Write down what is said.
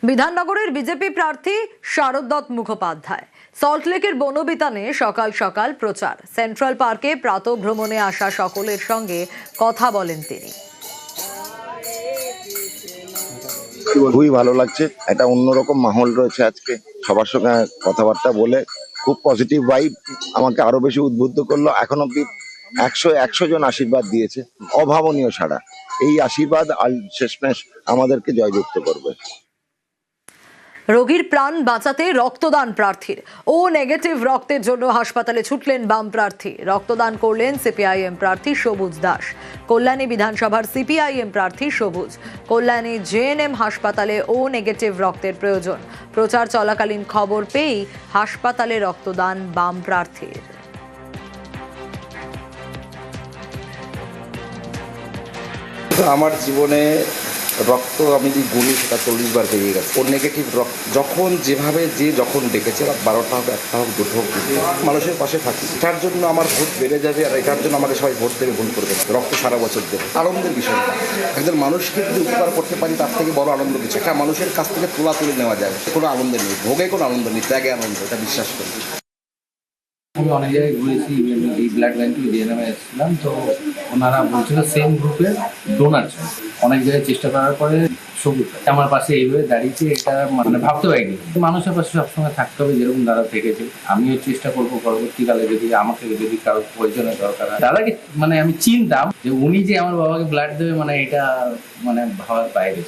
বিধাননগরের BJP প্রার্থী শারদত্ত মুখোপাধ্যায় সল্টলেকের বনবিতানে সকাল সকাল প্রচার। সেন্ট্রাল পার্কে প্রাতঃভ্রমণে আসা সকলের সঙ্গে কথা বলেন তিনি। খুবই ভালো লাগছে, একটা অন্যরকম মাহল রয়েছে আজকে। সবার সঙ্গে কথাবার্তা বলে খুব পজিটিভ ভাইব আমাকে আরো বেশি উদ্বুদ্ধ করলো। এখন অব্দি 100 জন আশীর্বাদ দিয়েছে, অভাবনীয় ছাড়া। এই আশীর্বাদ শেষমেশ আমাদেরকে জয়যুক্ত করবে। রোগীর প্রাণ বাঁচাতে রক্তদান প্রার্থীর। ও নেগেটিভ রক্তের জন্য হাসপাতালে ছুটলেন বাম প্রার্থী। রক্তদান করলেন সিপিআইএম প্রার্থী সবুজ দাস। কল্যাণী বিধানসভার সিপিআইএম প্রার্থী সবুজ। কল্যাণী জেএনএম হাসপাতালে ও নেগেটিভ রক্তের প্রয়োজন। প্রচার চলাকালীন খবর পেয়েই হাসপাতালে রক্তদান বাম প্রার্থীর। আমার জীবনে রক্ত আমি যদি গুনি সেটা 40 বার বেরিয়ে গেছে। ও নেগেটিভ রক্ত যখন যেভাবে যে যখন ডেকেছে, 12টা হোক 1টা হোক 2টা হোক, মানুষের পাশে থাকি। এটার জন্য আমার ভোট বেড়ে যাবে, আর এটার জন্য আমাদের সবাই ভোট দেবে, ভুল করবে। রক্ত সারা বছর দেবে, আনন্দের বিষয়। একজন মানুষকে যদি উপকার করতে পারি তার থেকে বড় আনন্দ কিছু। একটা মানুষের কাছ থেকে তোলা তুলে নেওয়া যায়, কোনো আনন্দ নেই, ভোগে কোনো আনন্দ নেই, ত্যাগে আনন্দ, এটা বিশ্বাস করি। আমি অনেক জায়গায় ঘুরেছি, এই ব্লাড ব্যাংকে জেএনএমে এসেছিলাম, তো ওনারা বলছিল সেম গ্রুপের ডোনার। অনেক জায়গায় চেষ্টা করার পরে সবুজ আমার পাশে এইভাবে দাঁড়িয়েছে, এটা মানে ভাবতে পারিনি। মানুষের পাশে সবসময় থাকতে হবে, যেরকম দাদা থেকেছে। আমিও চেষ্টা করবো পরবর্তীকালে যদি আমাকে যদি কারোর প্রয়োজনের দরকার হয়। দাদাকে মানে আমি চিনতাম যে উনি যে আমার বাবাকে ব্লাড দেবে, মানে এটা মানে ভাবার বাইরে।